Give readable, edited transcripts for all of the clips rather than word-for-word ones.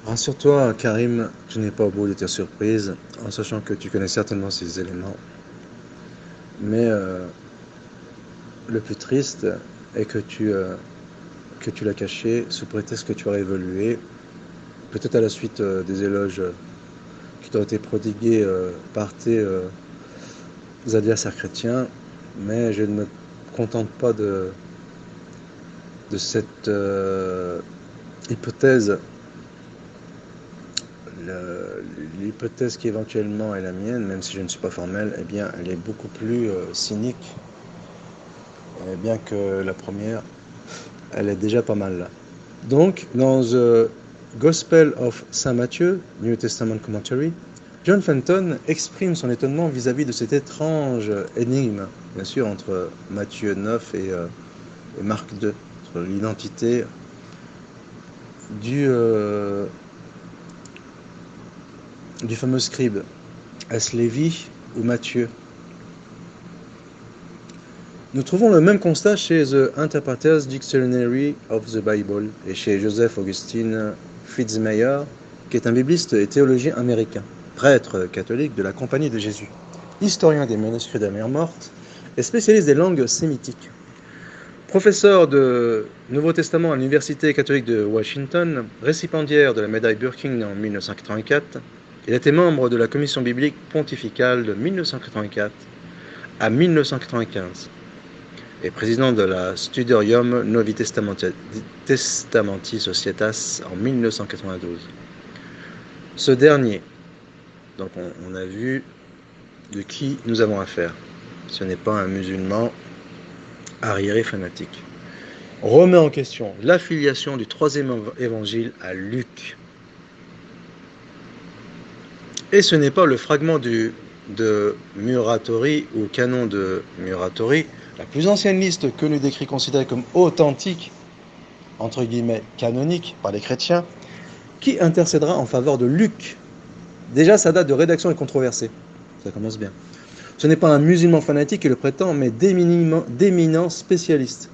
Rassure-toi, Karim, tu n'es pas au bout de tes surprises, en sachant que tu connais certainement ces éléments. Mais le plus triste est que tu l'as caché sous prétexte que tu aurais évolué, peut-être à la suite des éloges qui t'ont été prodigués par tes adversaires chrétiens. Mais je ne me contente pas de cette hypothèse. L'hypothèse qui éventuellement est la mienne, même si je ne suis pas formel, eh bien, elle est beaucoup plus cynique, bien que la première, elle est déjà pas mal là. Donc, dans The Gospel of Saint Matthieu, New Testament Commentary, John Fenton exprime son étonnement vis-à-vis de cette étrange énigme, bien sûr, entre Matthieu 9 et Marc 2, sur l'identité du fameux scribe. Est-ce Lévi ou Matthieu? Nous trouvons le même constat chez The Interpreter's Dictionary of the Bible et chez Joseph Augustine Fitzmayer, qui est un bibliste et théologien américain, prêtre catholique de la Compagnie de Jésus, historien des manuscrits de la mer morte et spécialiste des langues sémitiques. Professeur de Nouveau Testament à l'Université catholique de Washington, récipiendaire de la médaille Burking en 1984, il était membre de la commission biblique pontificale de 1984 à 1995 et président de la Studorium Novi Testamenti Societas en 1992. Ce dernier, donc on a vu de qui nous avons affaire. Ce n'est pas un musulman arriéré fanatique. Remet en question l'affiliation du troisième évangile à Luc. Et ce n'est pas le fragment de Muratori ou canon de Muratori, la plus ancienne liste connue d'écrits considérés comme authentiques, entre guillemets canoniques par les chrétiens, qui intercédera en faveur de Luc. Déjà, sa date de rédaction est controversée. Ça commence bien. Ce n'est pas un musulman fanatique qui le prétend, mais d'éminents spécialistes.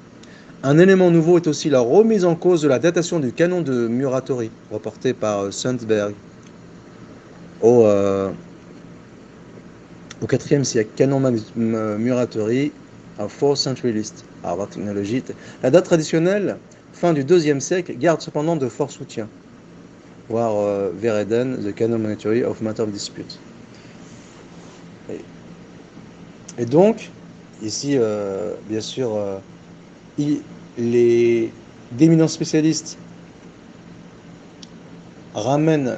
Un élément nouveau est aussi la remise en cause de la datation du canon de Muratori, reporté par Sundberg au IVe siècle. Canon Muratori, un 4th century list. Harvard Technology. La date traditionnelle, fin du IIe siècle, garde cependant de forts soutiens. Voir Vereden, The Canon Muratori of Matter of Dispute. Et donc, ici, bien sûr, les d'éminents spécialistes ramènent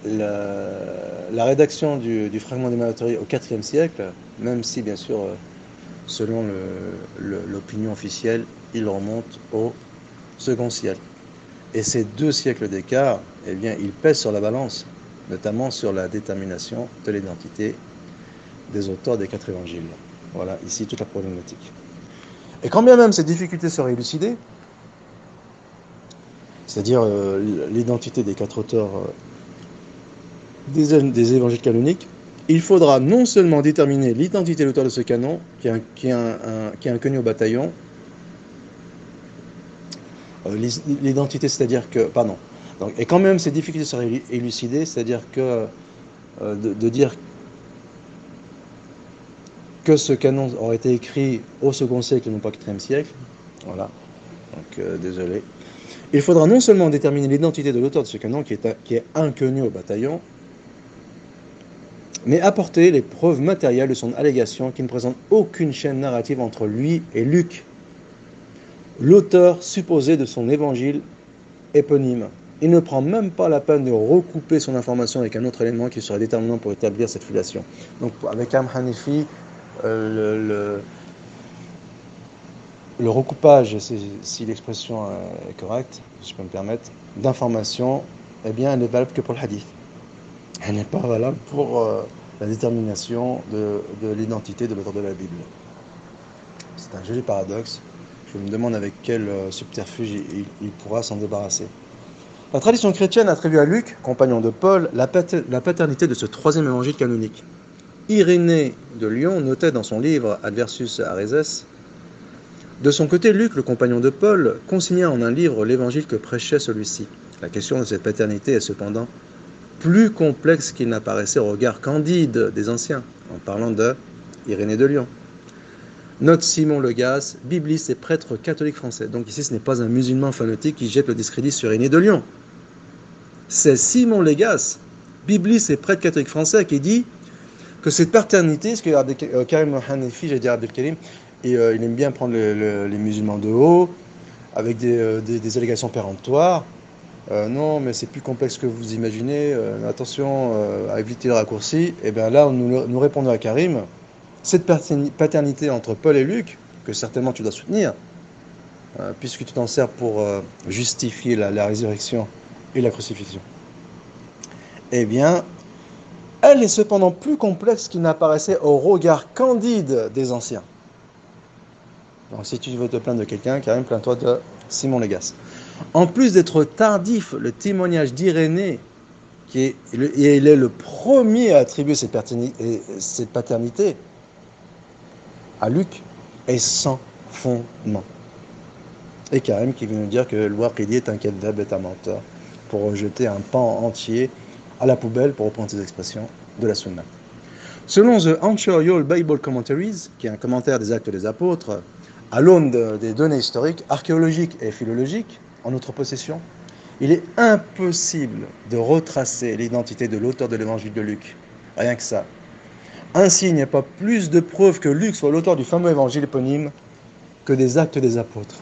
la rédaction du fragment des Muratori au IVe siècle, même si, bien sûr, selon l'opinion officielle, il remonte au second siècle. Et ces 2 siècles d'écart, eh bien, ils pèsent sur la balance, notamment sur la détermination de l'identité des auteurs des 4 évangiles. Voilà, ici, toute la problématique. Et quand bien même ces difficultés seraient élucidées, c'est-à-dire l'identité des 4 auteurs des évangiles canoniques, il faudra non seulement déterminer l'identité de l'auteur de ce canon, qui est inconnu au bataillon, l'identité, c'est-à-dire que, pardon, donc, et quand même ces difficultés seraient élucidées, c'est-à-dire que de dire que ce canon aurait été écrit au second siècle et non pas au IVe siècle, voilà, donc désolé. Il faudra non seulement déterminer l'identité de l'auteur de ce canon qui est inconnu au bataillon, mais apporter les preuves matérielles de son allégation qui ne présente aucune chaîne narrative entre lui et Luc, l'auteur supposé de son évangile éponyme. Il ne prend même pas la peine de recouper son information avec un autre élément qui serait déterminant pour établir cette filiation. Donc avec Am Hanifi, le recoupage, si l'expression est correcte, si je peux me permettre, d'informations, eh bien, elle n'est valable que pour le hadith. Elle n'est pas valable pour la détermination de l'identité de l'auteur de la Bible. C'est un joli paradoxe. Je me demande avec quel subterfuge il pourra s'en débarrasser. La tradition chrétienne attribue à Luc, compagnon de Paul, la paternité de ce troisième évangile canonique. Irénée de Lyon notait dans son livre Adversus Areses: de son côté, Luc, le compagnon de Paul, consigna en un livre l'évangile que prêchait celui-ci. La question de cette paternité est cependant plus complexe qu'il n'apparaissait au regard candide des anciens, en parlant de Irénée de Lyon. Note Simon Legas, bibliste et prêtre catholique français. Donc ici, ce n'est pas un musulman fanatique qui jette le discrédit sur Irénée de Lyon. C'est Simon Legas, bibliste et prêtre catholique français, qui dit que cette paternité, ce que Karim Hanefi, j'ai dit à Abdelkarim, et il aime bien prendre les musulmans de haut, avec des allégations péremptoires. Non, mais c'est plus complexe que vous imaginez. Attention à éviter le raccourci. Et bien là, nous répondons à Karim, cette paternité entre Paul et Luc, que certainement tu dois soutenir, puisque tu t'en sers pour justifier la résurrection et la crucifixion, eh bien, elle est cependant plus complexe qu'il n'apparaissait au regard candide des anciens. Donc si tu veux te plaindre de quelqu'un, Karim, plains-toi de Simon Legas. En plus d'être tardif, le témoignage d'Irénée, et il est le premier à attribuer cette paternité à Luc, est sans fondement. Et Karim qui vient nous dire que le Waqidi est un kadhab, est un menteur, pour rejeter un pan entier à la poubelle, pour reprendre ses expressions, de la Sunna. Selon The Anchorial Bible Commentaries, qui est un commentaire des Actes des Apôtres, à l'aune des données historiques, archéologiques et philologiques en notre possession, il est impossible de retracer l'identité de l'auteur de l'évangile de Luc. Rien que ça. Ainsi, il n'y a pas plus de preuves que Luc soit l'auteur du fameux évangile éponyme que des Actes des Apôtres.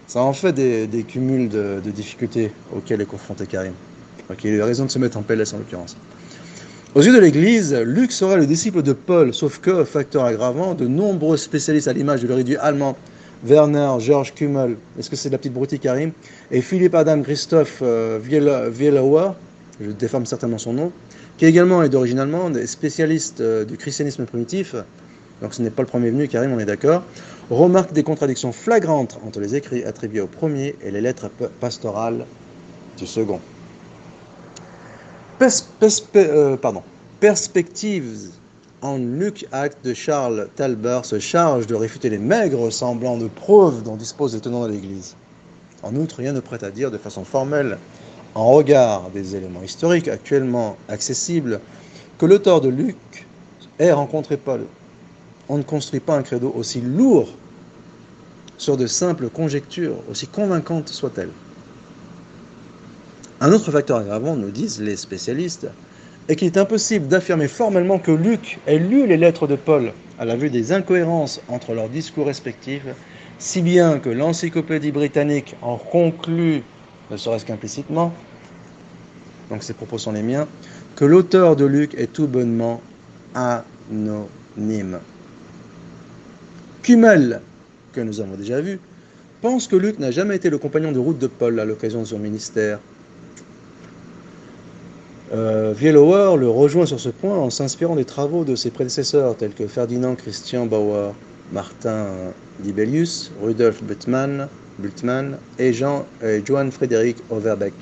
Ça en fait des cumuls de difficultés auxquels est confronté Karim. Donc il a raison de se mettre en PLS en l'occurrence. Aux yeux de l'Église, Luc serait le disciple de Paul, sauf que, facteur aggravant, de nombreux spécialistes à l'image de l'érudit allemand Werner Georg Kümmel, est-ce que c'est de la petite broutille Karim, et Philippe Adam Christoph Vielauer, je déforme certainement son nom, qui également est d'origine allemande, et spécialiste du christianisme primitif, donc ce n'est pas le premier venu Karim, on est d'accord, remarque des contradictions flagrantes entre les écrits attribués au premier et les lettres pastorales du second. Perspectives en Luc Acte de Charles Talber se charge de réfuter les maigres semblants de preuves dont disposent les tenants de l'Église. En outre, rien ne prête à dire de façon formelle, en regard des éléments historiques actuellement accessibles, que l'auteur de Luc ait rencontré Paul. On ne construit pas un credo aussi lourd sur de simples conjectures, aussi convaincantes soient-elles. Un autre facteur aggravant, nous disent les spécialistes, est qu'il est impossible d'affirmer formellement que Luc ait lu les lettres de Paul à la vue des incohérences entre leurs discours respectifs, si bien que l'encyclopédie britannique en conclut, ne serait-ce qu'implicitement, donc ces propos sont les miens, que l'auteur de Luc est tout bonnement anonyme. Kümmel, que nous avons déjà vu, pense que Luc n'a jamais été le compagnon de route de Paul à l'occasion de son ministère. Vielauer le rejoint sur ce point en s'inspirant des travaux de ses prédécesseurs tels que Ferdinand Christian Bauer, Martin Dibelius, Rudolf Bultmann et Johann Friedrich Overbeck.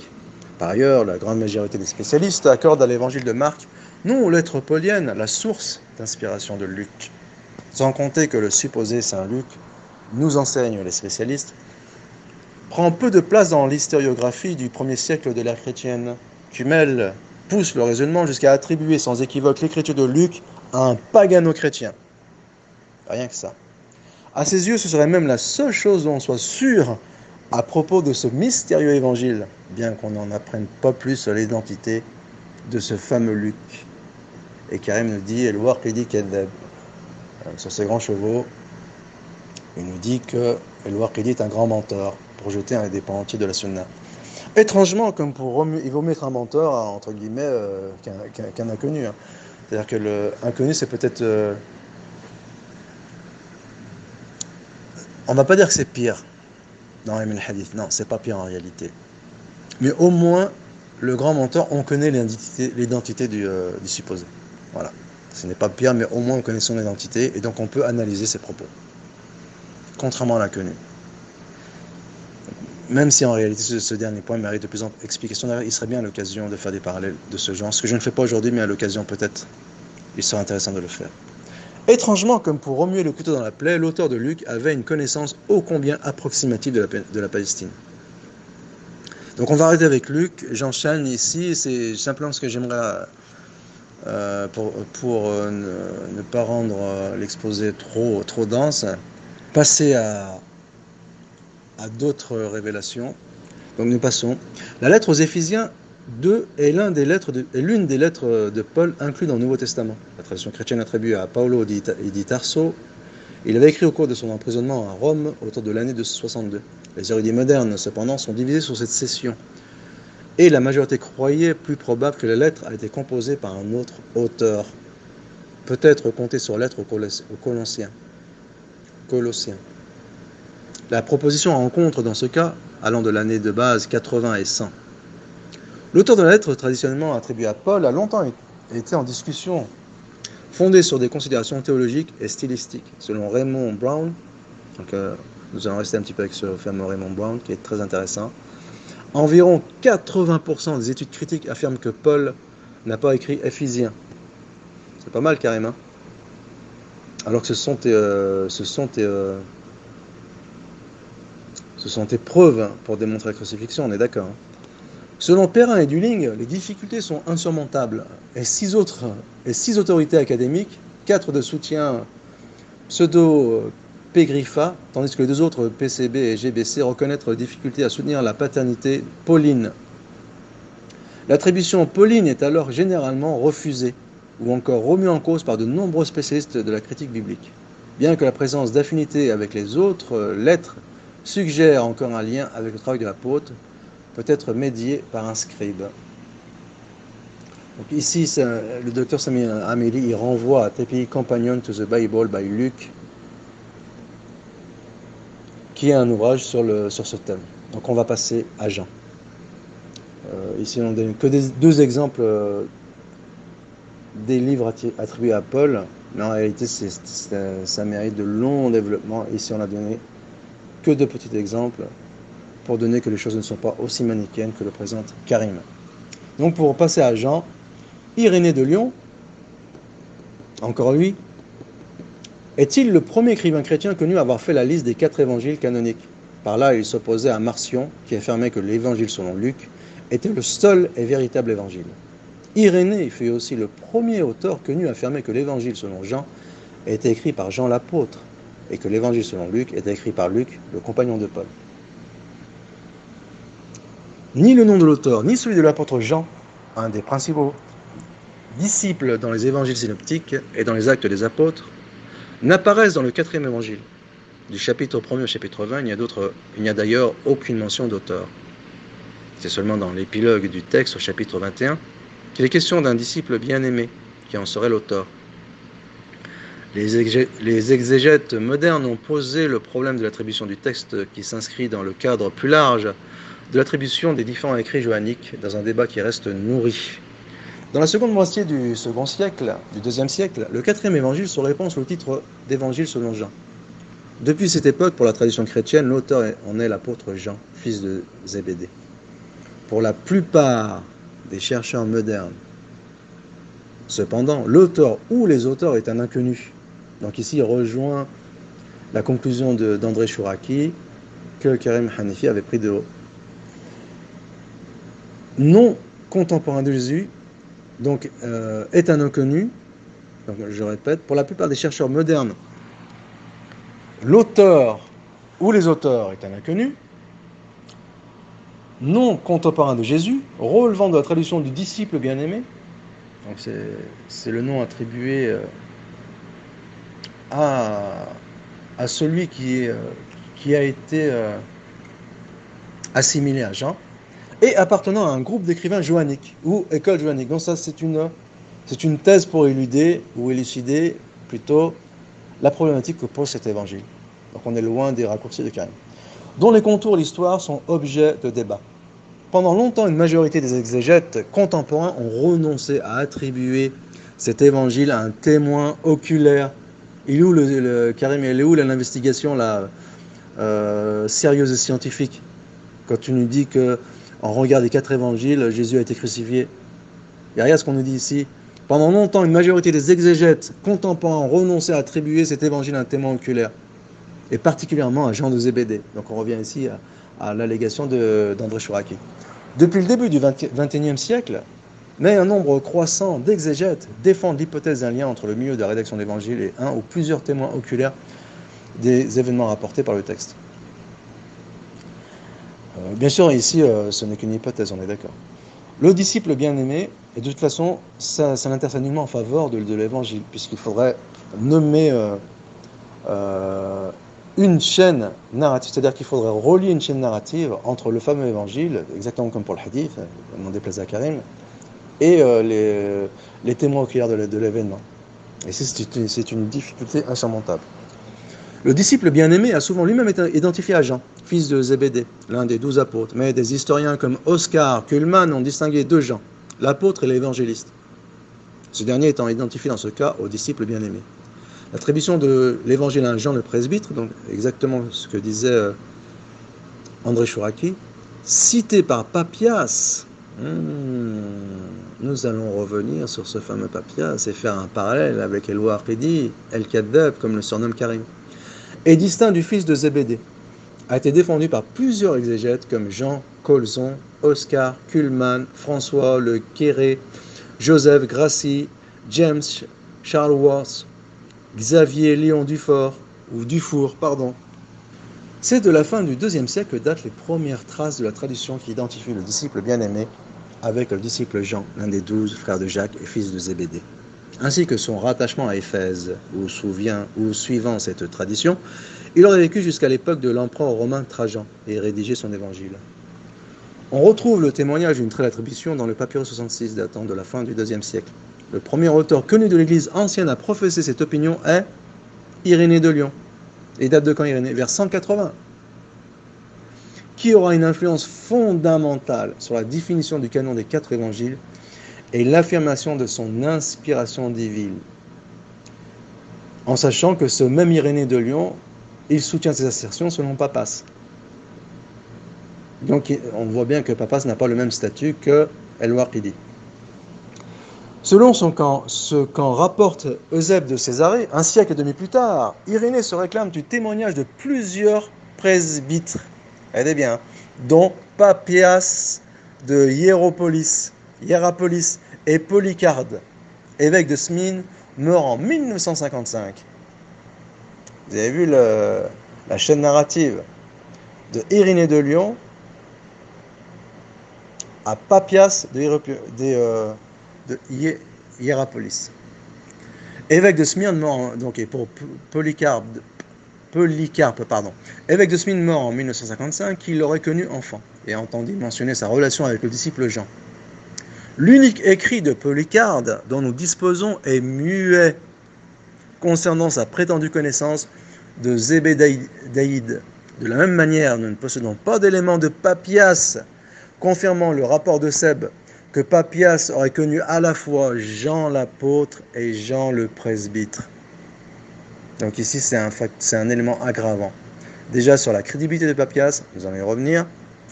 Par ailleurs, la grande majorité des spécialistes accordent à l'évangile de Marc, non aux lettres pauliennes, la source d'inspiration de Luc. Sans compter que le supposé Saint Luc, nous enseignent les spécialistes, prend peu de place dans l'historiographie du 1er siècle de l'ère chrétienne. Kümmel pousse le raisonnement jusqu'à attribuer sans équivoque l'écriture de Luc à un pagano-chrétien. Rien que ça. À ses yeux, ce serait même la seule chose dont on soit sûr à propos de ce mystérieux évangile, bien qu'on n'en apprenne pas plus sur l'identité de ce fameux Luc. Et Karim nous dit, El Waqidi Kadhab, sur ses grands chevaux, il nous dit que El Waqidi est un grand menteur pour jeter un des pans entiers de la Sunna. Étrangement, comme il vaut mieux être un menteur, entre guillemets, qu'un inconnu. Hein. C'est-à-dire que l'inconnu, c'est peut-être... on ne va pas dire que c'est pire dans le hadith. Non, c'est pas pire en réalité. Mais au moins, le grand menteur, on connaît l'identité du supposé. Voilà. Ce n'est pas pire, mais au moins on connaît son identité, et donc on peut analyser ses propos. Contrairement à l'inconnu. Même si en réalité ce dernier point mérite de plus en explication, il serait bien à l'occasion de faire des parallèles de ce genre, ce que je ne fais pas aujourd'hui, mais à l'occasion peut-être, il serait intéressant de le faire. Étrangement, comme pour remuer le couteau dans la plaie, l'auteur de Luc avait une connaissance ô combien approximative de la Palestine. Donc on va arrêter avec Luc, j'enchaîne ici, c'est simplement ce que j'aimerais, pour ne pas rendre l'exposé trop dense, passer à d'autres révélations. Donc nous passons. La lettre aux Éphésiens 2 est l'une des lettres de Paul incluses dans le Nouveau Testament. La tradition chrétienne attribue à Paolo di Tarso. Il avait écrit au cours de son emprisonnement à Rome autour de l'année de 62. Les érudits modernes, cependant, sont divisés sur cette session. Et la majorité croyait plus probable que la lettre a été composée par un autre auteur. Peut-être comptée sur lettre aux Colossiens. La proposition rencontre dans ce cas, allant de l'année de base 80 et 100. L'auteur de la lettre, traditionnellement attribuée à Paul, a longtemps été en discussion, fondée sur des considérations théologiques et stylistiques. Selon Raymond Brown, donc, nous allons rester un petit peu avec ce fameux Raymond Brown qui est très intéressant, environ 80% des études critiques affirment que Paul n'a pas écrit Éphésiens. C'est pas mal carrément. Alors que ce sont tes preuves pour démontrer la crucifixion, on est d'accord. Selon Perrin et Dulling, les difficultés sont insurmontables et 6 autorités académiques, 4 de soutien pseudo-Pégriffa, tandis que les 2 autres, PCB et GBC, reconnaissent les difficultés à soutenir la paternité pauline. L'attribution pauline est alors généralement refusée ou encore remise en cause par de nombreux spécialistes de la critique biblique, bien que la présence d'affinités avec les autres lettres suggère encore un lien avec le travail de l'apôtre, peut être médié par un scribe. Donc ici, le docteur Samuel Amélie il renvoie à TPI Companion to the Bible by Luke, qui est un ouvrage sur ce thème. Donc on va passer à Jean. Ici, on ne donne que 2 exemples des livres attribués à Paul, mais en réalité, ça mérite de longs développements. Ici, on a donné que 2 petits exemples pour donner que les choses ne sont pas aussi manichéennes que le présente Karim. Donc pour passer à Jean, Irénée de Lyon, encore lui, est-il le premier écrivain chrétien connu à avoir fait la liste des 4 évangiles canoniques? Par là, il s'opposait à Marcion, qui affirmait que l'évangile selon Luc était le seul et véritable évangile. Irénée fut aussi le premier auteur connu à affirmer que l'évangile selon Jean était écrit par Jean l'apôtre et que l'évangile selon Luc était écrit par Luc, le compagnon de Paul. Ni le nom de l'auteur, ni celui de l'apôtre Jean, un des principaux disciples dans les évangiles synoptiques et dans les actes des apôtres, n'apparaissent dans le 4e évangile. Du chapitre 1er au chapitre 20, il n'y a d'ailleurs aucune mention d'auteur. C'est seulement dans l'épilogue du texte au chapitre 21 qu'il est question d'un disciple bien-aimé qui en serait l'auteur. Les exégètes modernes ont posé le problème de l'attribution du texte qui s'inscrit dans le cadre plus large de l'attribution des différents écrits johanniques dans un débat qui reste nourri. Dans la seconde moitié du second siècle, du deuxième siècle, le 4e évangile se répand sous le titre d'évangile selon Jean. Depuis cette époque, pour la tradition chrétienne, l'auteur en est l'apôtre Jean, fils de Zébédée. Pour la plupart des chercheurs modernes, cependant, l'auteur ou les auteurs est un inconnu. Donc ici, il rejoint la conclusion d'André Chouraki que Karim Hanifi avait pris de haut. Non contemporain de Jésus, donc est un inconnu. Donc je répète, pour la plupart des chercheurs modernes, l'auteur ou les auteurs est un inconnu. Non contemporain de Jésus, relevant de la traduction du disciple bien-aimé. Donc c'est le nom attribué à celui qui a été assimilé à Jean, et appartenant à un groupe d'écrivains johanniques, ou école johannique. Donc ça, c'est une thèse pour élucider plutôt la problématique que pose cet évangile. Donc on est loin des raccourcis de Karim, dont les contours de l'histoire sont objets de débat. Pendant longtemps, une majorité des exégètes contemporains ont renoncé à attribuer cet évangile à un témoin oculaire. Il est où Karim, il est où l'investigation sérieuse et scientifique? Quand tu nous dis qu'en regard des 4 évangiles, Jésus a été crucifié. Il y a rien à ce qu'on nous dit ici. Pendant longtemps, une majorité des exégètes contemporains ont renoncé à attribuer cet évangile à un témoin oculaire, et particulièrement à Jean de Zébédée. Donc on revient ici à l'allégation d'André Chouraki. Depuis le début du XXIe siècle, mais un nombre croissant d'exégètes défendent l'hypothèse d'un lien entre le milieu de la rédaction de l'Évangile et un ou plusieurs témoins oculaires des événements rapportés par le texte. Bien sûr, ici, ce n'est qu'une hypothèse, on est d'accord. Le disciple bien-aimé, et de toute façon, ça n'interfère nullement en faveur de l'Évangile, puisqu'il faudrait nommer une chaîne narrative, c'est-à-dire qu'il faudrait relier une chaîne narrative entre le fameux Évangile, exactement comme pour le hadith, n'en déplaise à Karim, et les témoins oculaires de l'événement. Et c'est une difficulté insurmontable. Le disciple bien-aimé a souvent lui-même été identifié à Jean, fils de Zébédée, l'un des 12 apôtres, mais des historiens comme Oscar Kuhlmann ont distingué deux Jean, l'apôtre et l'évangéliste. Ce dernier étant identifié dans ce cas au disciple bien-aimé. L'attribution de l'évangile à Jean le presbytre, donc exactement ce que disait André Chouraki, cité par Papias. Nous allons revenir sur ce fameux Papias et faire un parallèle avec El-Waqidi, El-Kaddab, comme le surnomme Karim. Et distinct du fils de Zébédée, a été défendu par plusieurs exégètes comme Jean Colzon, Oscar Kuhlmann, François Le Quéré, Joseph Grassi, James Charles Worth, Xavier Léon Dufour. C'est de la fin du IIe siècle que datent les premières traces de la tradition qui identifie le disciple bien-aimé avec le disciple Jean, l'un des 12 frères de Jacques et fils de Zébédée, ainsi que son rattachement à Éphèse, où suivant cette tradition, il aurait vécu jusqu'à l'époque de l'empereur romain Trajan et rédigé son évangile. On retrouve le témoignage d'une telle attribution dans le Papyrus 66 datant de la fin du IIe siècle. Le premier auteur connu de l'Église ancienne à professer cette opinion est Irénée de Lyon. Et date de quand Irénée ? Vers 180. Qui aura une influence fondamentale sur la définition du canon des 4 évangiles et l'affirmation de son inspiration divine. En sachant que ce même Irénée de Lyon, il soutient ses assertions selon Papas. Donc on voit bien que Papas n'a pas le même statut que El-Waqidi. Selon ce qu'en rapporte Eusèbe de Césarée, un siècle et demi plus tard, Irénée se réclame du témoignage de plusieurs presbytres, bien, dont Papias de Hiérapolis et Polycarde, évêque de Smyrne, mort en 1955. Vous avez vu la chaîne narrative de Irénée de Lyon à Papias de Hiérapolis. Évêque de Smyrne mort, et pour Polycarpe, évêque de Smyrne mort en 1955, qui l'aurait connu enfant et a entendu mentionner sa relation avec le disciple Jean. L'unique écrit de Polycarpe dont nous disposons est muet concernant sa prétendue connaissance de Zébédaïde. De la même manière, nous ne possédons pas d'éléments de Papias confirmant le rapport de Seb que Papias aurait connu à la fois Jean l'apôtre et Jean le presbytre. Donc ici, c'est un élément aggravant. Déjà sur la crédibilité de Papias, nous allons y revenir,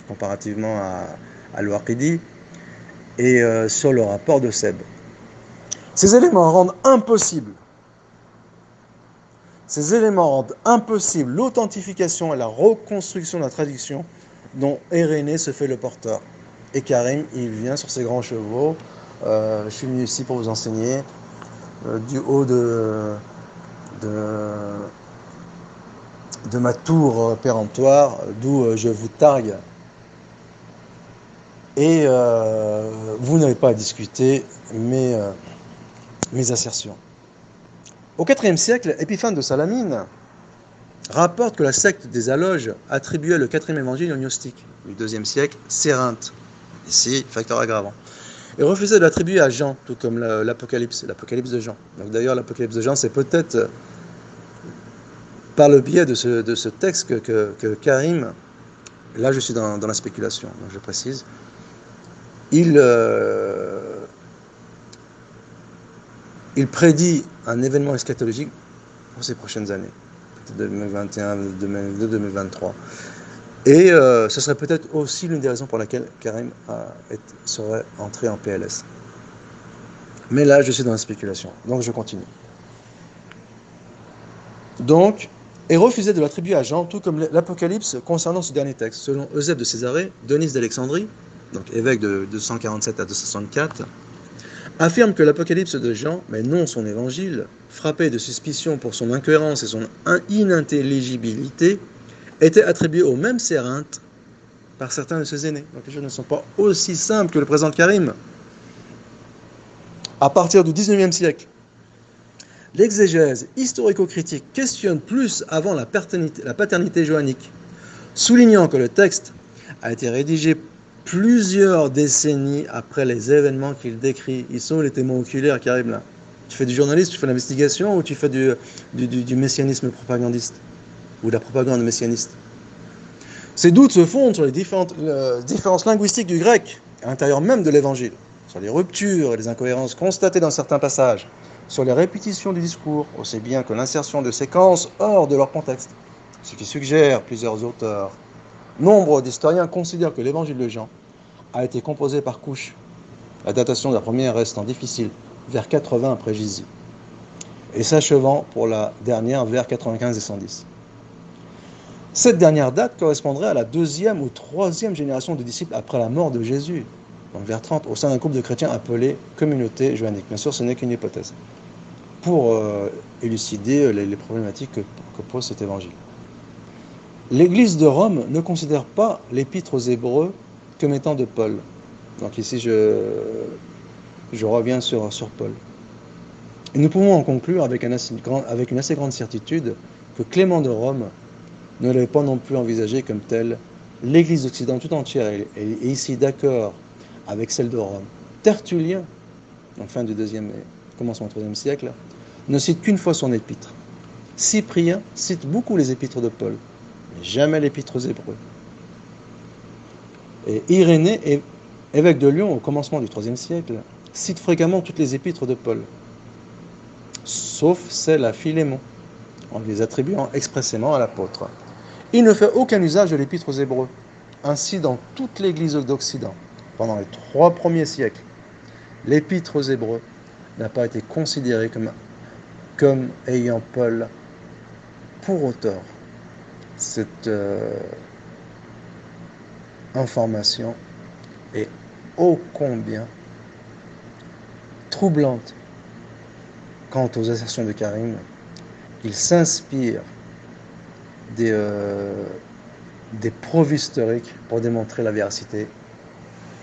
comparativement à Al-Waqidi, et sur le rapport de Seb. Ces éléments rendent impossible l'authentification et la reconstruction de la traduction dont Irénée se fait le porteur. Et Karim, il vient sur ses grands chevaux. Je suis venu ici pour vous enseigner du haut de ma tour péremptoire, d'où je vous targue. Et vous n'avez pas à discuter mes assertions. Au IVe siècle, Épiphane de Salamine rapporte que la secte des Aloges attribuait le 4e évangile au gnostique du IIe siècle, Cérinthe. Ici, facteur aggravant. Et refusait de l'attribuer à Jean, tout comme l'Apocalypse de Jean. Donc d'ailleurs, l'Apocalypse de Jean, c'est peut-être par le biais de ce texte que Karim, là je suis dans la spéculation, donc je précise, il prédit un événement eschatologique pour ces prochaines années, peut-être 2021, 2022, 2023. Et ce serait peut-être aussi l'une des raisons pour laquelle Karim serait entré en PLS. Mais là, je suis dans la spéculation, donc je continue. Donc, et refusait de l'attribuer à Jean, tout comme l'Apocalypse concernant ce dernier texte. Selon Eusèbe de Césarée, Denys d'Alexandrie, donc évêque de 247 à 264, affirme que l'Apocalypse de Jean, mais non son évangile, frappé de suspicion pour son incohérence et son inintelligibilité, était attribué au même Cérinthe par certains de ses aînés. Donc les choses ne sont pas aussi simples que le présente Karim. À partir du XIXe siècle, l'exégèse historico-critique questionne plus avant la paternité johannique, soulignant que le texte a été rédigé plusieurs décennies après les événements qu'il décrit. Ils sont les témoins oculaires qui arrivent là. Tu fais du journalisme, tu fais de l'investigation ou tu fais du messianisme propagandiste ou de la propagande messianiste. Ces doutes se fondent sur les différences linguistiques du grec, à l'intérieur même de l'évangile, sur les ruptures et les incohérences constatées dans certains passages, sur les répétitions du discours, aussi bien que l'insertion de séquences hors de leur contexte, ce qui suggère plusieurs auteurs. Nombre d'historiens considèrent que l'évangile de Jean a été composé par couches. La datation de la première restant difficile, vers 80 après Jésus, et s'achevant pour la dernière vers 95 et 110. Cette dernière date correspondrait à la deuxième ou troisième génération de disciples après la mort de Jésus, donc vers 30, au sein d'un groupe de chrétiens appelé communauté johannique. Bien sûr, ce n'est qu'une hypothèse, pour élucider les problématiques que pose cet évangile. L'Église de Rome ne considère pas l'Épître aux Hébreux comme étant de Paul. Donc ici, je reviens sur Paul. Et nous pouvons en conclure avec une assez grande certitude que Clément de Rome ne l'avait pas non plus envisagé comme tel. L'Église d'Occident tout entière est ici d'accord avec celle de Rome. Tertullien, en fin du commencement du IIIe siècle, ne cite qu'une fois son épître. Cyprien cite beaucoup les épîtres de Paul, mais jamais l'épître aux Hébreux. Et Irénée, évêque de Lyon au commencement du IIIe siècle, cite fréquemment toutes les épîtres de Paul, sauf celle à Philémon, en les attribuant expressément à l'apôtre. Il ne fait aucun usage de l'épître aux Hébreux. Ainsi, dans toute l'Église d'Occident, pendant les 3 premiers siècles, l'épître aux Hébreux n'a pas été considéré comme ayant Paul pour auteur. Cette information est ô combien troublante quant aux assertions de Karim. Il s'inspire des preuves historiques pour démontrer la véracité,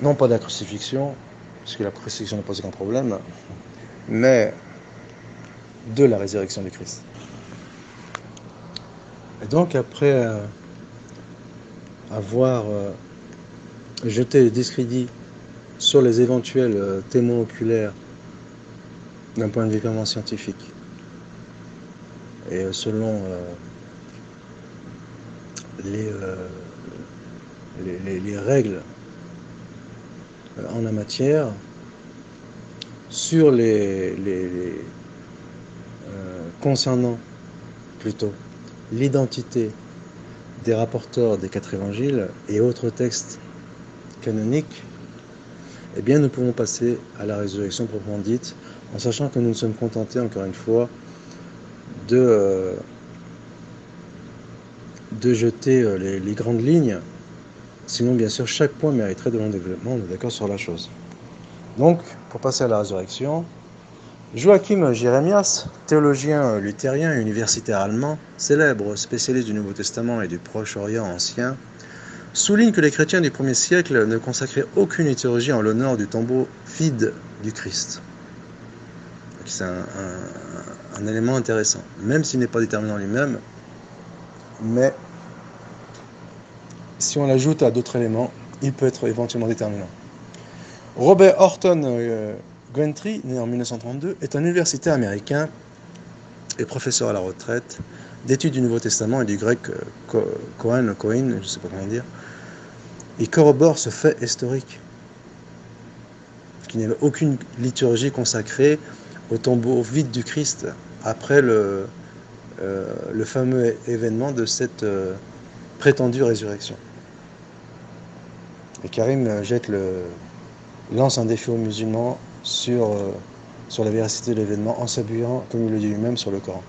non pas de la crucifixion, puisque la crucifixion ne pose aucun problème, mais de la résurrection du Christ. Et donc, après avoir jeté le discrédit sur les éventuels témoins oculaires d'un point de vue purement scientifique, et selon les règles en la matière, sur concernant plutôt l'identité des rapporteurs des 4 évangiles et autres textes canoniques, eh bien nous pouvons passer à la résurrection proprement dite, en sachant que nous nous sommes contentés, encore une fois, de jeter les grandes lignes. Sinon, bien sûr, chaque point mériterait de long développement, on est d'accord sur la chose. Donc, pour passer à la résurrection, Joachim Jérémias, théologien luthérien et universitaire allemand, célèbre spécialiste du Nouveau Testament et du Proche-Orient ancien, souligne que les chrétiens du 1er siècle ne consacraient aucune liturgie en l'honneur du tombeau vide du Christ. C'est un élément intéressant, même s'il n'est pas déterminant lui-même, mais si on l'ajoute à d'autres éléments, il peut être éventuellement déterminant. Robert Horton Gentry, né en 1932, est un universitaire américain et professeur à la retraite d'études du Nouveau Testament et du grec Cohen, je ne sais pas comment dire. Il corrobore ce fait historique, qu'il n'y avait aucune liturgie consacrée au tombeau vide du Christ après le fameux événement de cette prétendue résurrection. Et Karim lance un défi aux musulmans sur la véracité de l'événement en s'appuyant, comme il le dit lui-même, sur le Coran.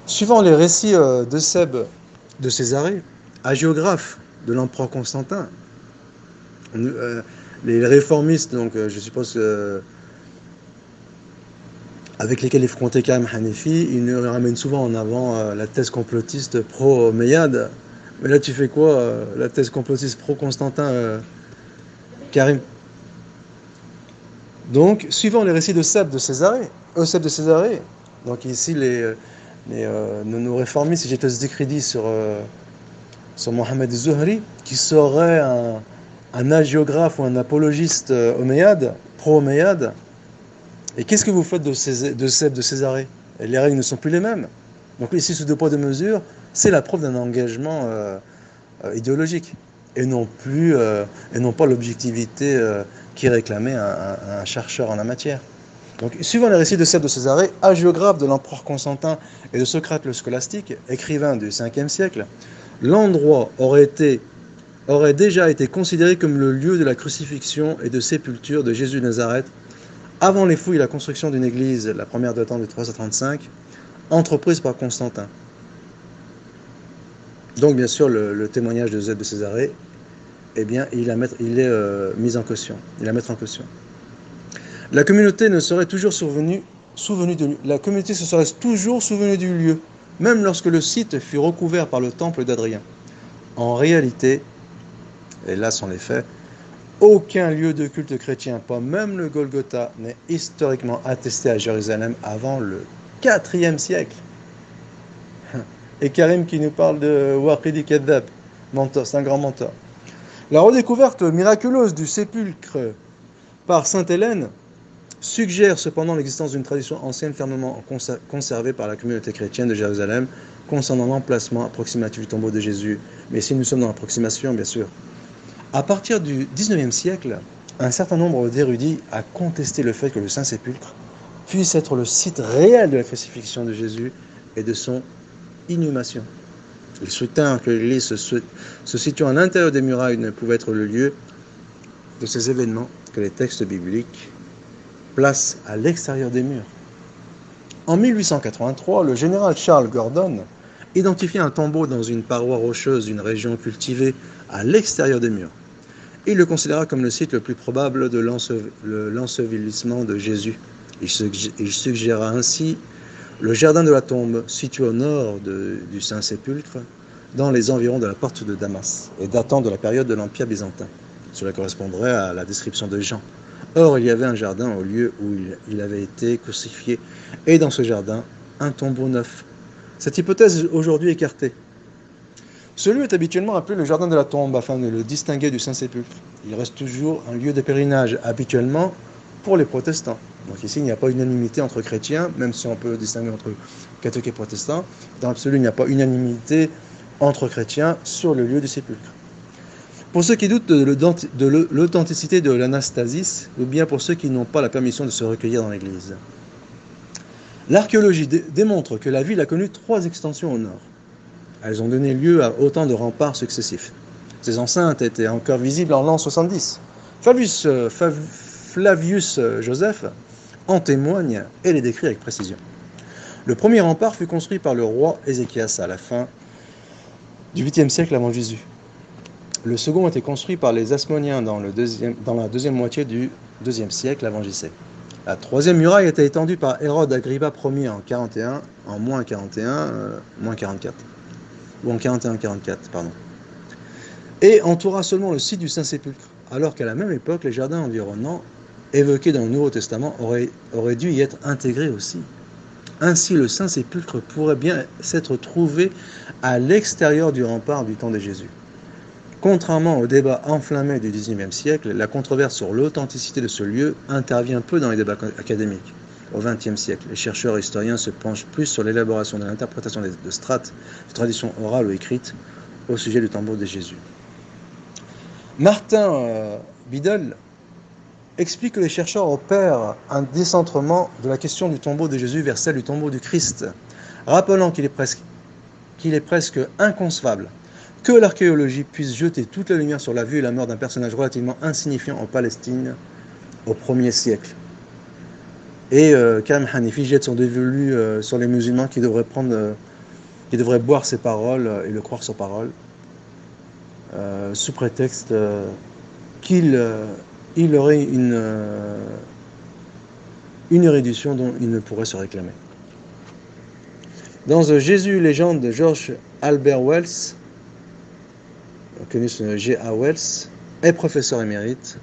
Suivant les récits d'Eusèbe de Césarée, hagiographe de l'empereur Constantin, Les réformistes, donc je suppose avec lesquels est confronté Karim Hanifi, ils nous ramènent souvent en avant la thèse complotiste pro-Omeyyade. Mais là, tu fais quoi la thèse complotiste pro-Constantin, Karim? Donc, suivant les récits de Seb de Césarée, Seb de Césarée, donc ici nos réformistes, si j'étais ce décrédit sur Mohamed Zuhri, qui serait un hagiographe ou un apologiste omeyyade, pro-Omeyyade. Et qu'est-ce que vous faites de Seb de Césarée? Et les règles ne sont plus les mêmes. Donc ici, ce deux poids deux mesures, c'est la preuve d'un engagement idéologique et non pas l'objectivité qui réclamait un chercheur en la matière. Donc, suivant les récits de Seb de Césarée, hagiographe de l'empereur Constantin et de Socrate le scolastique, écrivain du 5e siècle, l'endroit aurait déjà été considéré comme le lieu de la crucifixion et de sépulture de Jésus de Nazareth, avant les fouilles et la construction d'une église, la première datant de 335, entreprise par Constantin. Donc, bien sûr, le témoignage de Seb de Césarée, eh bien, il est mis en caution. Il est à mettre en caution. La communauté se serait toujours souvenue du lieu, même lorsque le site fut recouvert par le temple d'Adrien. En réalité, et là sont les faits, aucun lieu de culte chrétien, pas même le Golgotha, n'est historiquement attesté à Jérusalem avant le IVe siècle. Et Karim qui nous parle de Waqidi Kadhab, mentor, c'est un grand mentor. La redécouverte miraculeuse du sépulcre par Sainte Hélène suggère cependant l'existence d'une tradition ancienne fermement conservée par la communauté chrétienne de Jérusalem concernant l'emplacement approximatif du tombeau de Jésus. Mais ici nous sommes dans l'approximation, bien sûr. À partir du XIXe siècle, un certain nombre d'érudits a contesté le fait que le Saint-Sépulcre puisse être le site réel de la crucifixion de Jésus et de son inhumation. Ils soutiennent que l'église se situant à l'intérieur des murailles ne pouvait être le lieu de ces événements que les textes bibliques placent à l'extérieur des murs. En 1883, le général Charles Gordon identifia un tombeau dans une paroi rocheuse d'une région cultivée à l'extérieur des murs. Il le considéra comme le site le plus probable de l'ensevelissement de Jésus. Il suggéra ainsi le jardin de la tombe, situé au nord du Saint-Sépulcre, dans les environs de la porte de Damas, et datant de la période de l'Empire byzantin. Cela correspondrait à la description de Jean. Or, il y avait un jardin au lieu où il avait été crucifié, et dans ce jardin, un tombeau neuf. Cette hypothèse est aujourd'hui écartée. Ce lieu est habituellement appelé le jardin de la tombe, afin de le distinguer du Saint-Sépulcre. Il reste toujours un lieu de pèlerinage, habituellement pour les protestants. Donc ici, il n'y a pas unanimité entre chrétiens, même si on peut distinguer entre catholiques et protestants. Dans l'absolu, il n'y a pas unanimité entre chrétiens sur le lieu du sépulcre. Pour ceux qui doutent de l'authenticité de l'anastasis, ou bien pour ceux qui n'ont pas la permission de se recueillir dans l'église, l'archéologie démontre que la ville a connu 3 extensions au nord. Elles ont donné lieu à autant de remparts successifs. Ces enceintes étaient encore visibles en l'an 70. Flavius Joseph en témoigne et les décrit avec précision. Le premier rempart fut construit par le roi Ézéchias à la fin du 8e siècle avant Jésus. Le second a été construit par les Hasmonéens dans la deuxième moitié du 2e siècle avant JC. La troisième muraille a été étendue par Hérode Agrippa Ier en 41, en moins 44, ou en 41-44, pardon, et entoura seulement le site du Saint-Sépulcre, alors qu'à la même époque, les jardins environnants évoqués dans le Nouveau Testament auraient dû y être intégrés aussi. Ainsi, le Saint-Sépulcre pourrait bien s'être trouvé à l'extérieur du rempart du temps de Jésus. Contrairement au débat enflammé du XIXe siècle, la controverse sur l'authenticité de ce lieu intervient peu dans les débats académiques. Au XXe siècle, les chercheurs et historiens se penchent plus sur l'élaboration de l'interprétation de strates de traditions orales ou écrites au sujet du tombeau de Jésus. Martin Biddle explique que les chercheurs opèrent un décentrement de la question du tombeau de Jésus vers celle du tombeau du Christ, rappelant qu'il est presque inconcevable que l'archéologie puisse jeter toute la lumière sur la vie et la mort d'un personnage relativement insignifiant en Palestine au 1er siècle. Et Karim Hanifi jette son dévolu sur les musulmans qui devraient boire ses paroles et le croire sur parole, sous prétexte qu'il il aurait une érudition dont il ne pourrait se réclamer. Dans Jésus, légende de George Albert Wells, connu sous G.A. Wells, est professeur émérite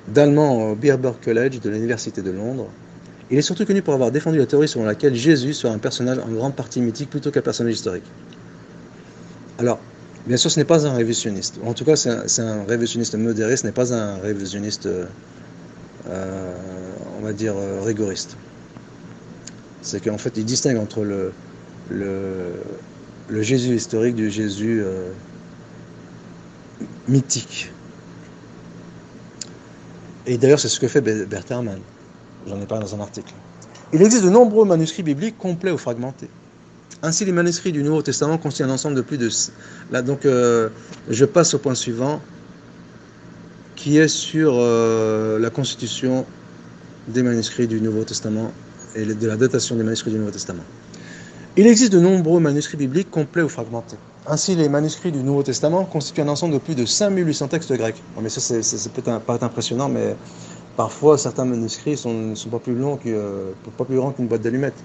d'allemand au Birkbeck College de l'Université de Londres. Il est surtout connu pour avoir défendu la théorie selon laquelle Jésus serait un personnage en grande partie mythique plutôt qu'un personnage historique. Alors, bien sûr, ce n'est pas un révisionniste. En tout cas, c'est un révisionniste modéré, ce n'est pas un révisionniste, on va dire, rigoriste. C'est qu'en fait, il distingue entre le Jésus historique du Jésus mythique. Et d'ailleurs, c'est ce que fait Bert Ehrman. J'en ai parlé dans un article. Il existe de nombreux manuscrits bibliques complets ou fragmentés. Ainsi, les manuscrits du Nouveau Testament constituent un ensemble de plus de... Là, donc, je passe au point suivant, qui est sur la constitution des manuscrits du Nouveau Testament et de la datation des manuscrits du Nouveau Testament. Il existe de nombreux manuscrits bibliques complets ou fragmentés. Ainsi, les manuscrits du Nouveau Testament constituent un ensemble de plus de 5800 textes grecs. Bon, mais ça, c'est peut-être pas être impressionnant, mais parfois, certains manuscrits ne sont pas plus longs qu'une boîte d'allumettes.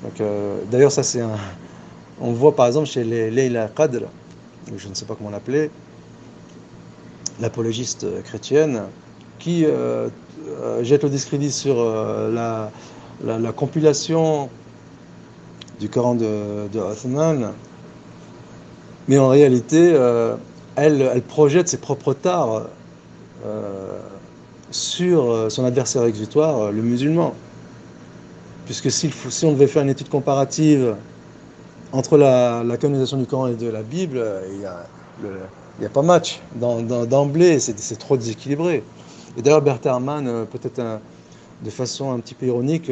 Donc, d'ailleurs, ça, c'est un... On voit, par exemple, chez les Leila Qadr, je ne sais pas comment l'appeler, l'apologiste chrétienne, qui jette le discrédit sur la compilation du Coran de Othman, mais en réalité, elle projette ses propres tares sur son adversaire exutoire, le musulman. Puisque si on devait faire une étude comparative entre la canonisation du Coran et de la Bible, il n'y a pas match. D'emblée, c'est trop déséquilibré. Et d'ailleurs, Bert Ehrman, peut-être de façon un petit peu ironique,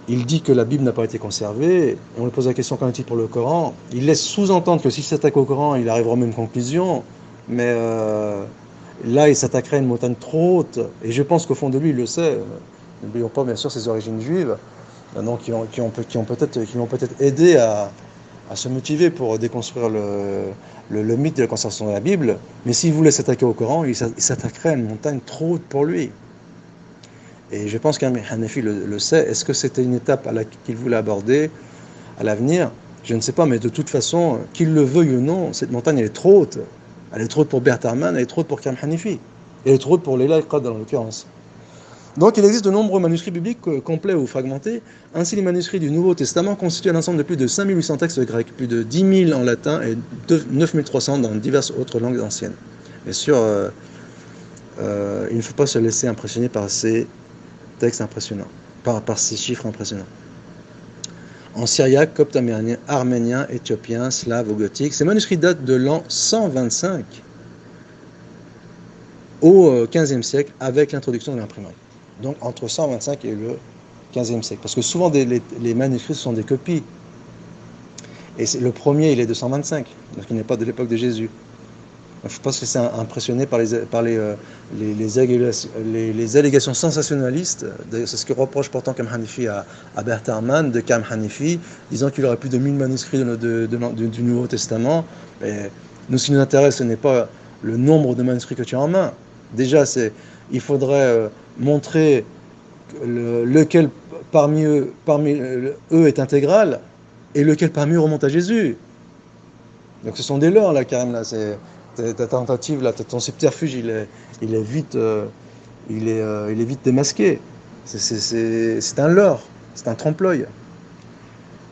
il dit que la Bible n'a pas été conservée. On lui pose la question qu'en est-il pour le Coran. Il laisse sous-entendre que s'il s'attaque au Coran, il arrivera aux mêmes conclusions. Mais là, il s'attaquerait à une montagne trop haute. Et je pense qu'au fond de lui, il le sait. N'oublions pas, bien sûr, ses origines juives, donc, qui l'ont peut-être aidé à se motiver pour déconstruire le mythe de la conservation de la Bible. Mais s'il voulait s'attaquer au Coran, il s'attaquerait à une montagne trop haute pour lui. Et je pense qu'un Hanafi le sait. Est-ce que c'était une étape qu'il voulait aborder à l'avenir? Je ne sais pas, mais de toute façon, qu'il le veuille ou non, cette montagne, elle est trop haute. Elle est trop haute pour Bert Ehrman, elle est trop haute pour Karim Hanifi. Elle est trop haute pour Leila Qadr, en l'occurrence. Donc, il existe de nombreux manuscrits bibliques complets ou fragmentés. Ainsi, les manuscrits du Nouveau Testament constituent un ensemble de plus de 5800 textes grecs, plus de 10 000 en latin et 9300 dans diverses autres langues anciennes. Bien sûr, il ne faut pas se laisser impressionner par ces textes impressionnants, par ces chiffres impressionnants. En syriaque, copte arménien, éthiopien, slave ou gothique, ces manuscrits datent de l'an 125 au XVe siècle avec l'introduction de l'imprimerie. Donc entre 125 et le XVe siècle. Parce que souvent les manuscrits sont des copies. Et le premier, il est de 125, donc il n'est pas de l'époque de Jésus. Il ne faut pas se laisser impressionner par les allégations sensationnalistes. C'est ce que reproche pourtant Karim Hanifi à Bert Ehrman, de Karim Hanifi, disant qu'il aurait plus de 1000 manuscrits du Nouveau Testament. Et nous, ce qui nous intéresse, ce n'est pas le nombre de manuscrits que tu as en main. Déjà, il faudrait montrer lequel parmi eux est intégral et lequel parmi eux remonte à Jésus. Donc ce sont des leurres là, Karim, là. Ta tentative, là, ton subterfuge, il est vite démasqué. C'est un leurre, c'est un trompe-l'œil.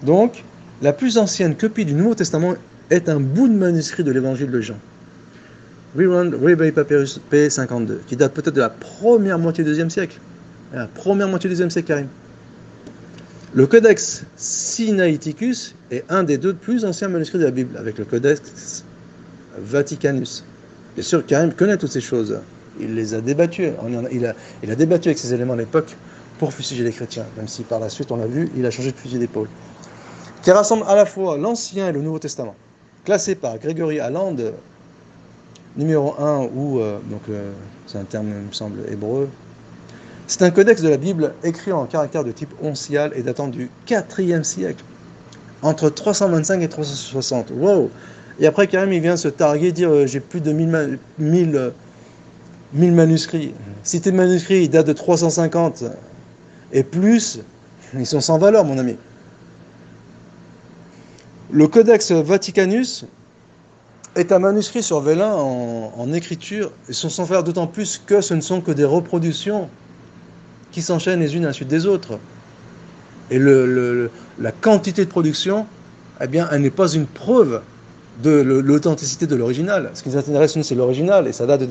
Donc, la plus ancienne copie du Nouveau Testament est un bout de manuscrit de l'Évangile de Jean. Rebay Papyrus P52, qui date peut-être de la première moitié du IIe siècle. La première moitié du IIe siècle, Karim. Le Codex Sinaiticus est un des deux plus anciens manuscrits de la Bible, avec le Codex Vaticanus. Bien sûr, Karim connaît toutes ces choses. Il les a débattues. Il a débattu avec ces éléments à l'époque pour fustiger les chrétiens, même si par la suite, on l'a vu, il a changé de fusil d'épaule. Qui rassemble à la fois l'Ancien et le Nouveau Testament, classé par Gregory Haaland, numéro 1, ou c'est un terme, il me semble, hébreu. C'est un codex de la Bible écrit en caractère de type oncial et datant du IVe siècle, entre 325 et 360. Wow! Et après, Karim, il vient se targuer, dire j'ai plus de 1000 manuscrits. Si tes manuscrits datent de 350 et plus, ils sont sans valeur, mon ami. Le Codex Vaticanus est un manuscrit sur vélin en écriture, et sont sans valeur d'autant plus que ce ne sont que des reproductions qui s'enchaînent les unes à la suite des autres. Et la quantité de production, eh bien, elle n'est pas une preuve de l'authenticité de l'original. Ce qui nous intéresse, nous, c'est l'original, et ça date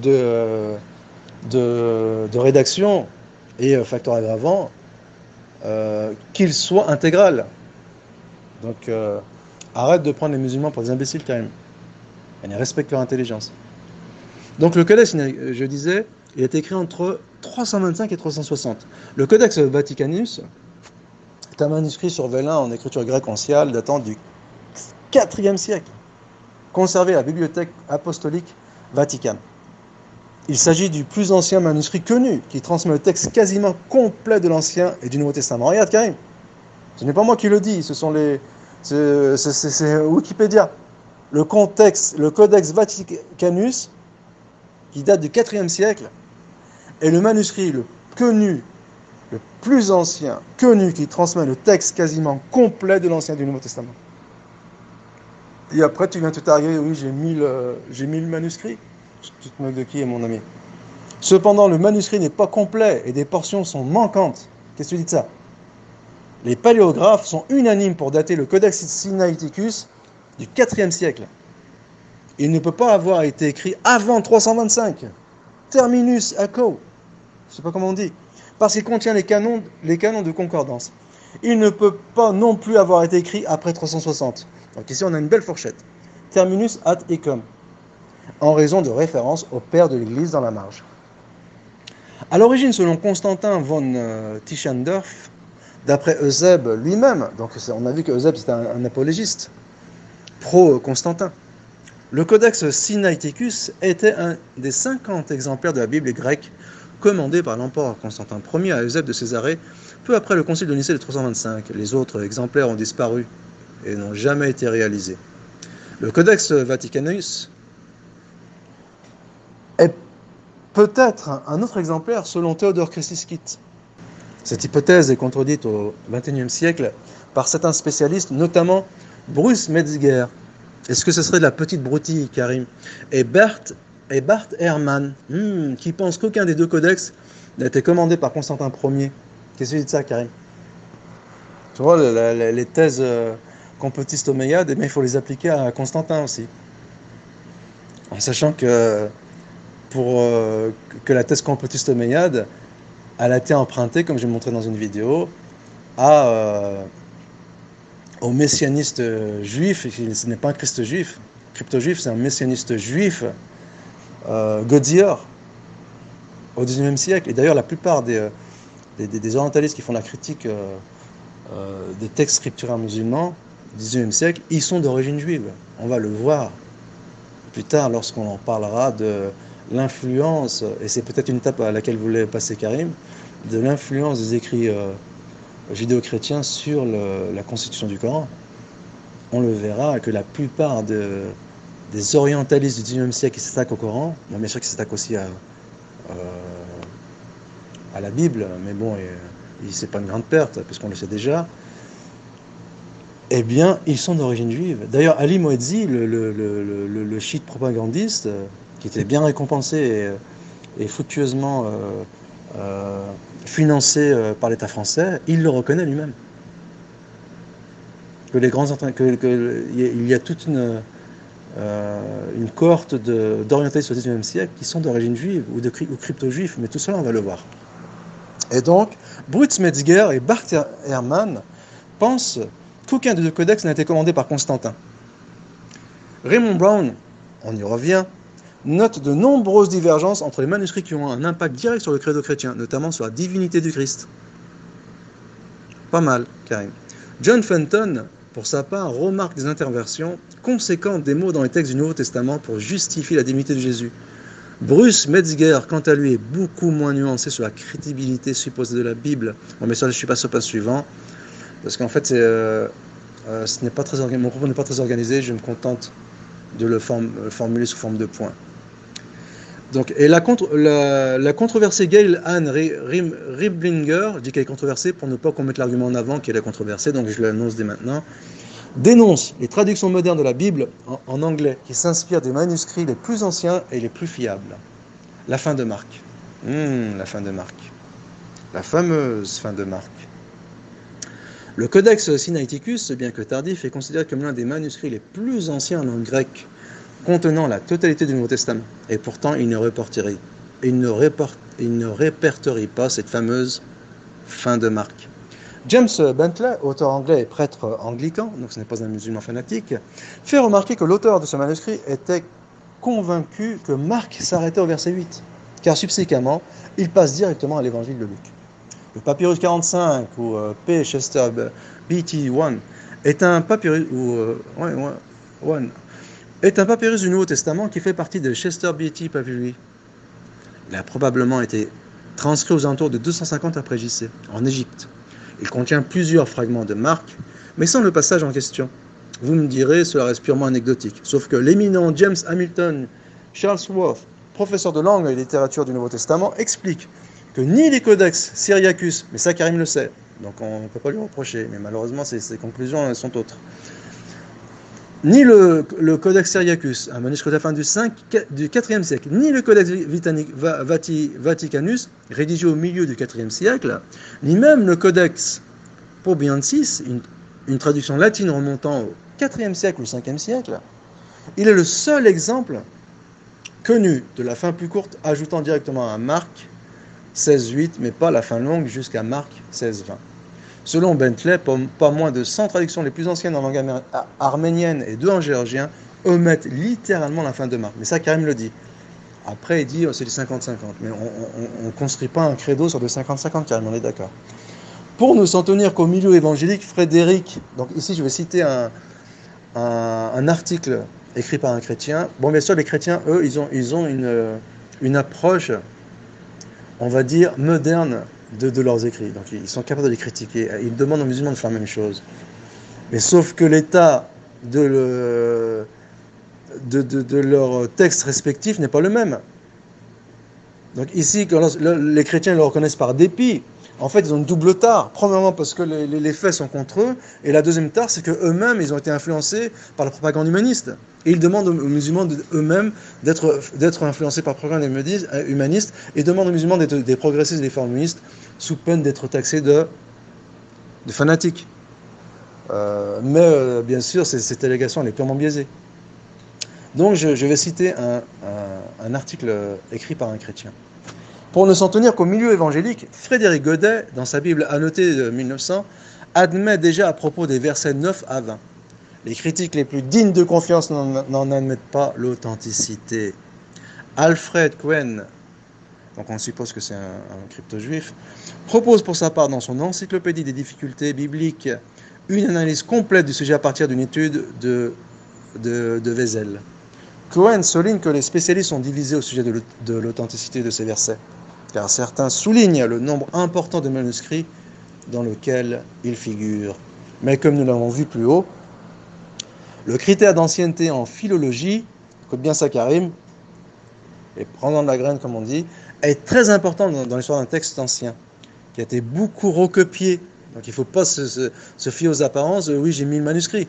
de rédaction et facteur aggravant, qu'il soit intégral. Donc, arrête de prendre les musulmans pour des imbéciles, quand même. Et respecte leur intelligence. Donc, le Codex, je disais, il est écrit entre 325 et 360. Le Codex Vaticanus est un manuscrit sur vélin en écriture grecque ancienne datant du IVe siècle, conservé à la Bibliothèque apostolique Vaticane. Il s'agit du plus ancien manuscrit connu qui transmet le texte quasiment complet de l'Ancien et du Nouveau Testament. Regarde, Karim, ce n'est pas moi qui le dis, c'est Wikipédia. Le Codex Vaticanus, qui date du IVe siècle, est le manuscrit le plus ancien connu qui transmet le texte quasiment complet de l'Ancien et du Nouveau Testament. Et après, tu viens te targuer, oui, j'ai 1000 manuscrits. Tu te moques de qui, mon ami? Cependant, le manuscrit n'est pas complet et des portions sont manquantes. Qu'est-ce que tu dis de ça? Les paléographes sont unanimes pour dater le Codex Sinaiticus du IVe siècle. Il ne peut pas avoir été écrit avant 325. Terminus Acco. Je ne sais pas comment on dit. Parce qu'il contient les canons de concordance. Il ne peut pas non plus avoir été écrit après 360. Donc ici, on a une belle fourchette. Terminus ad ecum. En raison de référence au père de l'Église dans la marge. À l'origine, selon Constantin von Tischendorf, d'après Eusèbe lui-même, donc on a vu que Eusèbe c'était un apologiste, pro-Constantin, le Codex Sinaiticus était un des 50 exemplaires de la Bible grecque commandé par l'empereur Constantin Ier à Eusèbe de Césarée, peu après le concile de Nicée de 325. Les autres exemplaires ont disparu et n'ont jamais été réalisés. Le Codex Vaticanus est peut-être un autre exemplaire selon Théodore Chrysostom. Cette hypothèse est contredite au XXIe siècle par certains spécialistes, notamment Bruce Metzger. Est-ce que ce serait de la petite broutille, Karim? Et Bart Ehrman, qui pense qu'aucun des deux codex n'a été commandé par Constantin Ier. Qu'est-ce que tu dis de ça, Karim? Tu vois, les thèses complotistes omeyyades, il faut les appliquer à Constantin aussi. En sachant que que la thèse complotiste omeyyade, elle a été empruntée, comme j'ai montré dans une vidéo, au messianiste juif, et ce n'est pas un Christ juif, crypto-juif, c'est un messianiste juif, Godzior, au XIXe siècle. Et d'ailleurs, la plupart des orientalistes qui font la critique des textes scripturaires musulmans du XIXe siècle, ils sont d'origine juive. On va le voir plus tard lorsqu'on en parlera de l'influence, et c'est peut-être une étape à laquelle voulait passer Karim, de l'influence des écrits judéo-chrétiens sur la constitution du Coran. On le verra que la plupart des orientalistes du XIXe siècle qui s'attaquent au Coran, bien sûr qu'ils s'attaquent aussi à la Bible, mais bon, c'est pas une grande perte, puisqu'on le sait déjà, eh bien, ils sont d'origine juive. D'ailleurs, Ali Moedzi, le chiite propagandiste, qui était bien récompensé et fructueusement financé par l'État français, il le reconnaît lui-même. Il y a toute une cohorte d'orientalistes au XIXe siècle qui sont d'origine juive ou crypto-juifs, mais tout cela, on va le voir. Et donc, Bruce Metzger et Bart Ehrman pensent qu'aucun des deux codex n'a été commandé par Constantin. Raymond Brown, on y revient, note de nombreuses divergences entre les manuscrits qui ont un impact direct sur le credo chrétien, notamment sur la divinité du Christ. Pas mal, Karim. John Fenton, pour sa part, remarque des interversions conséquentes des mots dans les textes du Nouveau Testament pour justifier la divinité de Jésus. Bruce Metzger, quant à lui, est beaucoup moins nuancé sur la crédibilité supposée de la Bible. Bon, mais ça, je suis pas sur le pas suivant, parce qu'en fait, Mon propos n'est pas très organisé, je me contente de le formuler sous forme de points. Donc, et la controversée Gail Ann Riblinger, je dis qu'elle est controversée pour ne pas qu'on mette l'argument en avant qu'elle est controversée, donc je l'annonce dès maintenant, dénonce les traductions modernes de la Bible en anglais qui s'inspirent des manuscrits les plus anciens et les plus fiables. La fin de Marc. La fin de Marc. La fameuse fin de Marc. Le Codex Sinaiticus, bien que tardif, est considéré comme l'un des manuscrits les plus anciens en langue grecque, contenant la totalité du Nouveau Testament. Et pourtant, il ne répertorie pas cette fameuse fin de Marc. James Bentley, auteur anglais et prêtre anglican, donc ce n'est pas un musulman fanatique, fait remarquer que l'auteur de ce manuscrit était convaincu que Marc s'arrêtait au verset 8, car subséquemment, il passe directement à l'évangile de Luc. Le papyrus 45 ou P. Chester BT1 est un papyrus du Nouveau Testament qui fait partie de Chester BT Papyri. Il a probablement été transcrit aux alentours de 250 après JC, en Égypte. Il contient plusieurs fragments de Marc, mais sans le passage en question. Vous me direz, cela reste purement anecdotique. Sauf que l'éminent James Hamilton Charlesworth, professeur de langue et littérature du Nouveau Testament, explique que ni les codex Syriacus, mais ça Karim le sait, donc on ne peut pas lui reprocher, mais malheureusement ses conclusions sont autres, ni le codex Syriacus, un manuscrit de la fin du IVe siècle, ni le codex Vaticanus, rédigé au milieu du IVe siècle, ni même le codex Pobiensis, une traduction latine remontant au IVe siècle ou au Ve siècle, il est le seul exemple connu de la fin plus courte, ajoutant directement à Marc 16.8, mais pas la fin longue jusqu'à Marc 16.20. Selon Bentley, pas moins de 100 traductions les plus anciennes en langue arménienne et 2 en géorgien omettent littéralement la fin de Marc. Mais ça, Karim le dit. Après, il dit c'est du 50-50. Mais on ne construit pas un credo sur du 50-50, Karim, on est d'accord. Pour ne s'en tenir qu'au milieu évangélique, Frédéric, donc ici je vais citer un article écrit par un chrétien. Bon, bien sûr, les chrétiens, eux, ils ont une approche, on va dire, moderne de leurs écrits. Donc ils sont capables de les critiquer. Ils demandent aux musulmans de faire la même chose. Mais sauf que l'état de leurs textes respectifs n'est pas le même. Donc ici, quand les chrétiens le reconnaissent par dépit, en fait, ils ont une double tare. Premièrement, parce que les faits sont contre eux. Et la deuxième tare, c'est qu'eux-mêmes, ils ont été influencés par la propagande humaniste. Et ils demandent aux musulmans eux-mêmes d'être influencés par la propagande humaniste et demandent aux musulmans d'être des progressistes et des formalistes sous peine d'être taxés de fanatiques. Mais bien sûr, cette allégation elle est purement biaisée. Donc, je vais citer un article écrit par un chrétien. Pour ne s'en tenir qu'au milieu évangélique, Frédéric Godet, dans sa Bible annotée de 1900, admet déjà à propos des versets 9 à 20. Les critiques les plus dignes de confiance n'en admettent pas l'authenticité. Alfred Cohen, donc on suppose que c'est un crypto-juif, propose pour sa part dans son encyclopédie des difficultés bibliques une analyse complète du sujet à partir d'une étude de Wesel. Cohen souligne que les spécialistes sont divisés au sujet de l'authenticité de ces versets, car certains soulignent le nombre important de manuscrits dans lesquels ils figurent. Mais comme nous l'avons vu plus haut, le critère d'ancienneté en philologie, écoute bien ça Karim, et prendre de la graine comme on dit, est très important dans l'histoire d'un texte ancien, qui a été beaucoup recopié. Donc il ne faut pas se fier aux apparences, oui j'ai mis le manuscrit.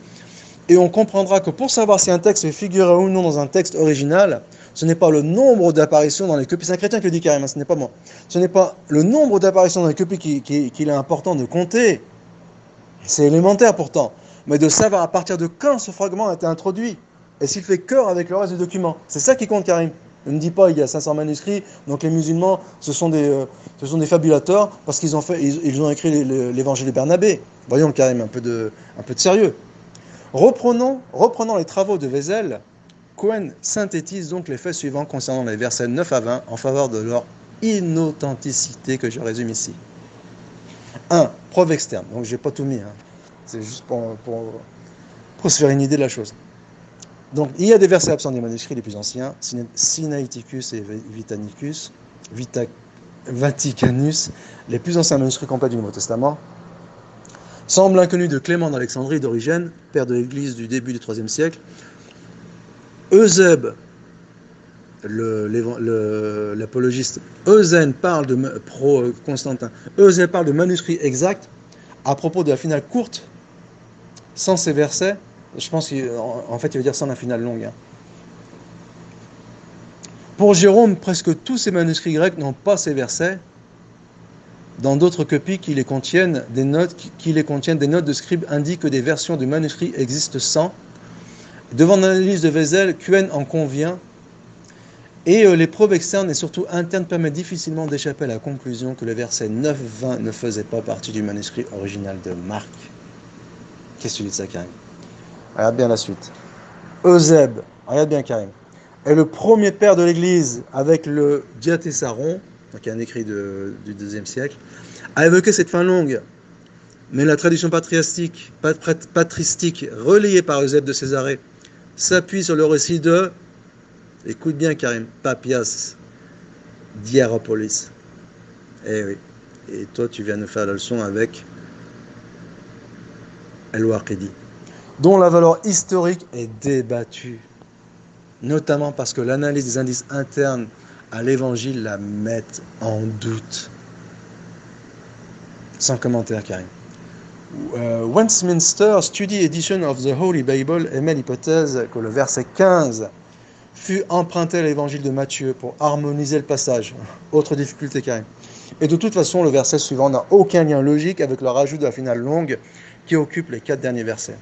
Et on comprendra que pour savoir si un texte figurait ou non dans un texte original, ce n'est pas le nombre d'apparitions dans les copies. C'est un chrétien qui le dit carrément, ce n'est pas moi. Ce n'est pas le nombre d'apparitions dans les copies qu'il est important de compter. C'est élémentaire pourtant. Mais de savoir à partir de quand ce fragment a été introduit. Et s'il fait cœur avec le reste du document. C'est ça qui compte, Karim. Ne me dis pas il y a 500 manuscrits, donc les musulmans, ce sont des fabulateurs parce qu'ils ont écrit l'évangile de Bernabé. Voyons, Karim, un peu de sérieux. Reprenons les travaux de Wesel. Cohen synthétise donc les faits suivants concernant les versets 9 à 20 en faveur de leur inauthenticité que je résume ici. 1. Preuve externe. Donc je n'ai pas tout mis. C'est juste pour se faire une idée de la chose. Donc il y a des versets absents des manuscrits les plus anciens, Sinaiticus et Vaticanus, les plus anciens manuscrits complets du Nouveau Testament. Semble inconnu de Clément d'Alexandrie d'origine, père de l'Église du début du IIIe siècle. Eusèbe, l'apologiste Eusen parle de Constantin. Eusèbe parle de manuscrits exacts à propos de la finale courte, sans ces versets. Je pense qu'en fait, il veut dire sans la finale longue. Hein. Pour Jérôme, presque tous ces manuscrits grecs n'ont pas ces versets. Dans d'autres copies qui les contiennent, des notes de scribes indiquent que des versions du manuscrit existent sans. Devant l'analyse de Vézel, Quen en convient. Et les preuves externes et surtout internes permettent difficilement d'échapper à la conclusion que le verset 9-20 ne faisait pas partie du manuscrit original de Marc. Qu'est-ce que tu dis de ça, Karim? Regarde bien la suite. Eusèbe, regarde bien, Karim, est le premier père de l'Église avec le Diatessaron, qui est un écrit du IIe siècle, a évoqué cette fin longue. Mais la tradition patristique relayée par Eusèbe de Césarée s'appuie sur le récit de, écoute bien Karim, Papias d'Hierapolis. Eh oui, et toi tu viens de faire la leçon avec El-Waqidi, dont la valeur historique est débattue, notamment parce que l'analyse des indices internes à l'évangile la met en doute. Sans commentaire, Karim. Westminster Study Edition of the Holy Bible émet l'hypothèse que le verset 15 fut emprunté à l'évangile de Matthieu pour harmoniser le passage. Autre difficulté, Karim. Et de toute façon, le verset suivant n'a aucun lien logique avec le rajout de la finale longue qui occupe les 4 derniers versets.